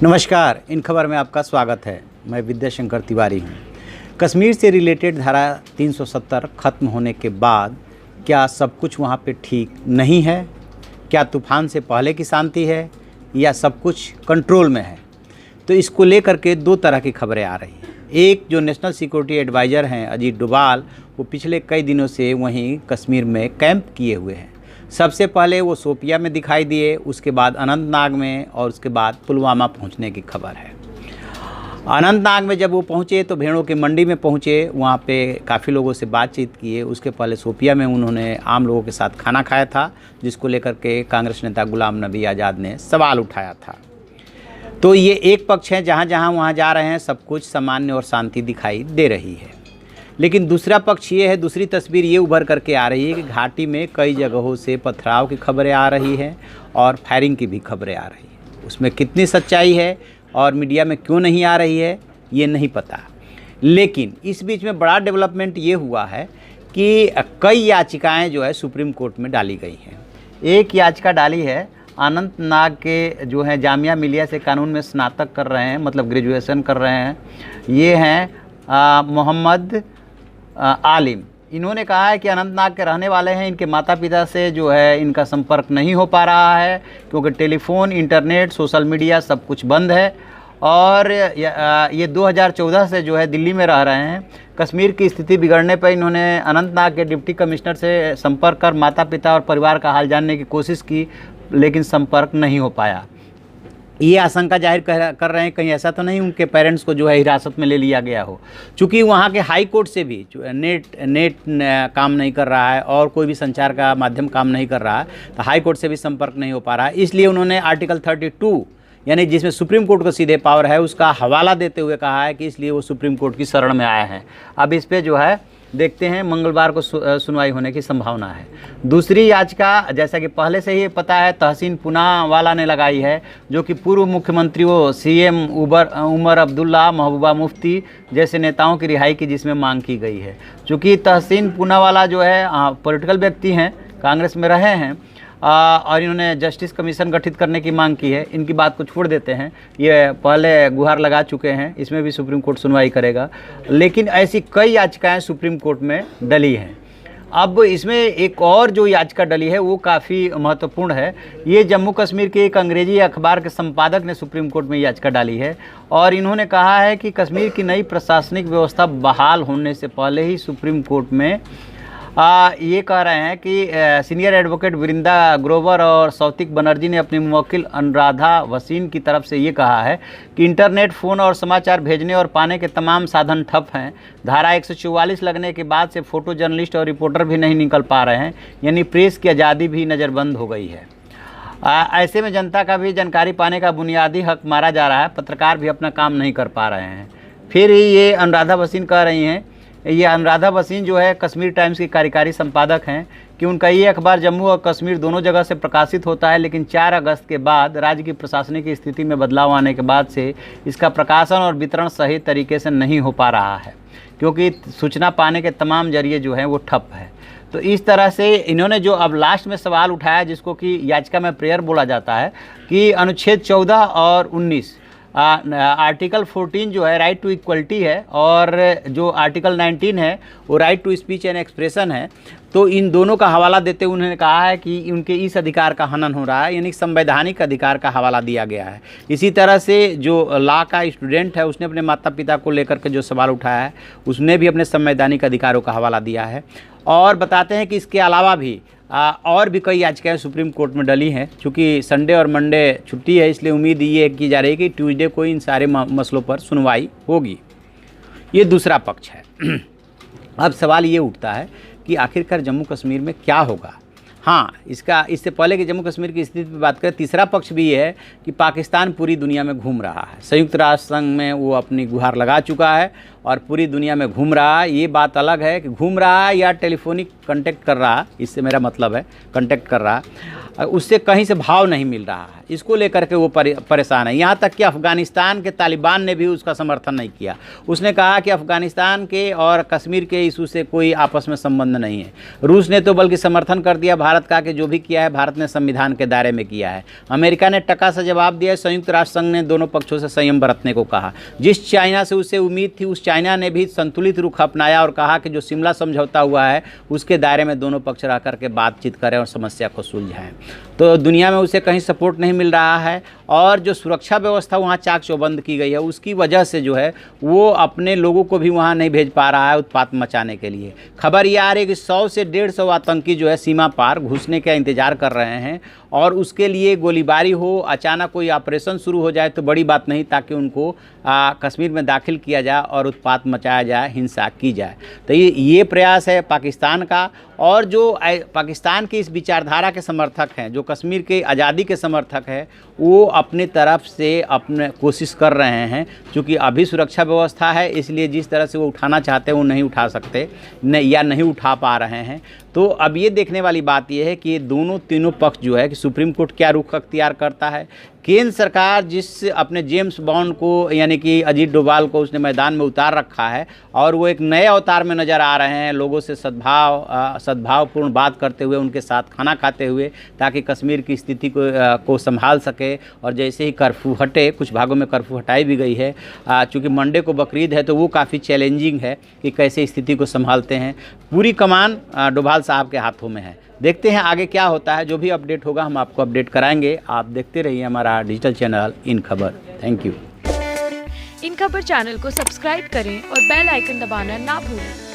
नमस्कार, इन खबर में आपका स्वागत है। मैं विद्याशंकर तिवारी हूँ। कश्मीर से रिलेटेड धारा 370 खत्म होने के बाद क्या सब कुछ वहाँ पे ठीक नहीं है? क्या तूफान से पहले की शांति है या सब कुछ कंट्रोल में है? तो इसको लेकर के दो तरह की खबरें आ रही हैं। एक जो नेशनल सिक्योरिटी एडवाइज़र हैं अजीत डोभाल, वो पिछले कई दिनों से वहीं कश्मीर में कैंप किए हुए हैं। सबसे पहले वो शोपिया में दिखाई दिए, उसके बाद अनंतनाग में और उसके बाद पुलवामा पहुंचने की खबर है। अनंतनाग में जब वो पहुंचे तो भेड़ों की मंडी में पहुंचे, वहाँ पे काफ़ी लोगों से बातचीत किए। उसके पहले शोपिया में उन्होंने आम लोगों के साथ खाना खाया था, जिसको लेकर के कांग्रेस नेता गुलाम नबी आज़ाद ने सवाल उठाया था। तो ये एक पक्ष है, जहाँ जहाँ वहाँ जा रहे हैं सब कुछ सामान्य और शांति दिखाई दे रही है। लेकिन दूसरा पक्ष ये है, दूसरी तस्वीर ये उभर करके आ रही है कि घाटी में कई जगहों से पथराव की खबरें आ रही हैं और फायरिंग की भी खबरें आ रही हैं। उसमें कितनी सच्चाई है और मीडिया में क्यों नहीं आ रही है, ये नहीं पता। लेकिन इस बीच में बड़ा डेवलपमेंट ये हुआ है कि कई याचिकाएं जो है सुप्रीम कोर्ट में डाली गई हैं। एक याचिका डाली है अनंतनाग के जो हैं जामिया मिलिया से कानून में स्नातक कर रहे हैं, मतलब ग्रेजुएशन कर रहे हैं, ये हैं मोहम्मद आलिम। इन्होंने कहा है कि अनंतनाग के रहने वाले हैं, इनके माता पिता से जो है इनका संपर्क नहीं हो पा रहा है क्योंकि टेलीफोन, इंटरनेट, सोशल मीडिया सब कुछ बंद है। और ये 2014 से जो है दिल्ली में रह रहे हैं। कश्मीर की स्थिति बिगड़ने पर इन्होंने अनंतनाग के डिप्टी कमिश्नर से संपर्क कर माता पिता और परिवार का हाल जानने की कोशिश की, लेकिन संपर्क नहीं हो पाया। ये आशंका जाहिर कर रहे हैं कहीं ऐसा तो नहीं उनके पेरेंट्स को जो है हिरासत में ले लिया गया हो, चूँकि वहाँ के हाई कोर्ट से भी नेट काम नहीं कर रहा है और कोई भी संचार का माध्यम काम नहीं कर रहा है, तो हाई कोर्ट से भी संपर्क नहीं हो पा रहा है। इसलिए उन्होंने आर्टिकल 32 यानी जिसमें सुप्रीम कोर्ट को सीधे पावर है उसका हवाला देते हुए कहा है कि इसलिए वो सुप्रीम कोर्ट की शरण में आए हैं। अब इस पर जो है देखते हैं, मंगलवार को सुनवाई होने की संभावना है। दूसरी याचिका जैसा कि पहले से ही पता है तहसीन पूनावाला ने लगाई है, जो कि पूर्व मुख्यमंत्रियों सीएम उमर अब्दुल्ला, महबूबा मुफ्ती जैसे नेताओं की रिहाई की जिसमें मांग की गई है। चूँकि तहसीन पूनावाला जो है पॉलिटिकल व्यक्ति हैं, कांग्रेस में रहे हैं और इन्होंने जस्टिस कमीशन गठित करने की मांग की है। इनकी बात को छोड़ देते हैं, ये पहले गुहार लगा चुके हैं, इसमें भी सुप्रीम कोर्ट सुनवाई करेगा। लेकिन ऐसी कई याचिकाएं सुप्रीम कोर्ट में डली हैं। अब इसमें एक और जो याचिका डली है वो काफ़ी महत्वपूर्ण है। ये जम्मू कश्मीर के एक अंग्रेजी अखबार के संपादक ने सुप्रीम कोर्ट में याचिका डाली है और इन्होंने कहा है कि कश्मीर की नई प्रशासनिक व्यवस्था बहाल होने से पहले ही सुप्रीम कोर्ट में ये कह रहे हैं कि सीनियर एडवोकेट वृंदा ग्रोवर और सौतिक बनर्जी ने अपनी मुवक्किल अनुराधा वसीन की तरफ से ये कहा है कि इंटरनेट, फ़ोन और समाचार भेजने और पाने के तमाम साधन ठप हैं। धारा 144 लगने के बाद से फ़ोटो जर्नलिस्ट और रिपोर्टर भी नहीं निकल पा रहे हैं, यानी प्रेस की आज़ादी भी नज़रबंद हो गई है। ऐसे में जनता का भी जानकारी पाने का बुनियादी हक मारा जा रहा है, पत्रकार भी अपना काम नहीं कर पा रहे हैं। फिर ही ये अनुराधा वसीन कह रही हैं, ये अनुराधा वसीन जो है कश्मीर टाइम्स की कार्यकारी संपादक हैं, कि उनका ये अखबार जम्मू और कश्मीर दोनों जगह से प्रकाशित होता है, लेकिन 4 अगस्त के बाद राज्य की प्रशासनिक स्थिति में बदलाव आने के बाद से इसका प्रकाशन और वितरण सही तरीके से नहीं हो पा रहा है, क्योंकि सूचना पाने के तमाम जरिए जो हैं वो ठप है। तो इस तरह से इन्होंने जो अब लास्ट में सवाल उठाया, जिसको कि याचिका में प्रेयर बोला जाता है, कि अनुच्छेद 14 और 19 आर्टिकल 14 जो है राइट टू इक्वलिटी है और जो आर्टिकल 19 है वो right to speech and expression है। तो इन दोनों का हवाला देते हुए उन्होंने कहा है कि उनके इस अधिकार का हनन हो रहा है, यानी संवैधानिक अधिकार का हवाला दिया गया है। इसी तरह से जो लॉ का स्टूडेंट है उसने अपने माता पिता को लेकर के जो सवाल उठाया है उसने भी अपने संवैधानिक अधिकारों का हवाला दिया है। और बताते हैं कि इसके अलावा भी और भी कई याचिकाएं सुप्रीम कोर्ट में डली हैं। चूँकि संडे और मंडे छुट्टी है, इसलिए उम्मीद ये की जा रही है कि ट्यूसडे को इन सारे मसलों पर सुनवाई होगी। ये दूसरा पक्ष है। अब सवाल ये उठता है कि आखिरकार जम्मू कश्मीर में क्या होगा। हाँ, इससे पहले कि जम्मू कश्मीर की स्थिति पर बात करें, तीसरा पक्ष भी ये है कि पाकिस्तान पूरी दुनिया में घूम रहा है। संयुक्त राष्ट्र संघ में वो अपनी गुहार लगा चुका है और पूरी दुनिया में घूम रहा, ये बात अलग है कि घूम रहा या टेलीफोनिक कांटेक्ट कर रहा, इससे मेरा मतलब है कांटेक्ट कर रहा, उससे कहीं से भाव नहीं मिल रहा है। इसको लेकर के वो परेशान है। यहाँ तक कि अफ़गानिस्तान के तालिबान ने भी उसका समर्थन नहीं किया। उसने कहा कि अफ़गानिस्तान के और कश्मीर के इशू से कोई आपस में संबंध नहीं है। रूस ने तो बल्कि समर्थन कर दिया भारत का कि जो भी किया है भारत ने संविधान के दायरे में किया है। अमेरिका ने टका सा जवाब दिया। संयुक्त राष्ट्र संघ ने दोनों पक्षों से संयम बरतने को कहा। जिस चाइना से उसे उम्मीद थी, उस चाइना ने भी संतुलित रुख अपनाया और कहा कि जो शिमला समझौता हुआ है उसके दायरे में दोनों पक्ष रह करके बातचीत करें और समस्या को सुलझाएं। तो दुनिया में उसे कहीं सपोर्ट नहीं मिल रहा है और जो सुरक्षा व्यवस्था वहाँ चाक चौबंद की गई है उसकी वजह से जो है वो अपने लोगों को भी वहाँ नहीं भेज पा रहा है उत्पात मचाने के लिए। खबर ये आ रही है कि 100 से 150 आतंकी जो है सीमा पार घुसने का इंतजार कर रहे हैं और उसके लिए गोलीबारी हो, अचानक कोई ऑपरेशन शुरू हो जाए तो बड़ी बात नहीं, ताकि उनको कश्मीर में दाखिल किया जाए और उत्पात मचाया जाए, हिंसा की जाए। तो ये प्रयास है पाकिस्तान का। और जो पाकिस्तान की इस विचारधारा के समर्थक हैं, जो कश्मीर के आज़ादी के समर्थक हैं, वो अपनी तरफ से अपने कोशिश कर रहे हैं। क्योंकि अभी सुरक्षा व्यवस्था है, इसलिए जिस तरह से वो उठाना चाहते हैं वो नहीं उठा सकते या नहीं उठा पा रहे हैं। तो अब ये देखने वाली बात ये है कि ये तीनों पक्ष जो है कि सुप्रीम कोर्ट क्या रुख अख्तियार करता है। केंद्र सरकार जिस अपने जेम्स बॉन्ड को यानी कि अजीत डोभाल को उसने मैदान में उतार रखा है और वो एक नए अवतार में नज़र आ रहे हैं, लोगों से सद्भावपूर्ण बात करते हुए, उनके साथ खाना खाते हुए, ताकि कश्मीर की स्थिति को संभाल सके। और जैसे ही कर्फ्यू हटे, कुछ भागों में कर्फ्यू हटाई भी गई है, चूँकि मंडे को बकरीद है तो वो काफ़ी चैलेंजिंग है कि कैसे स्थिति को संभालते हैं। पूरी कमान डोभाल साहब के हाथों में है। देखते हैं आगे क्या होता है। जो भी अपडेट होगा हम आपको अपडेट कराएंगे। आप देखते रहिए हमारा डिजिटल चैनल इन खबर। Thank you. इन खबर चैनल को सब्सक्राइब करें और बेल आइकन दबाना ना भूलें।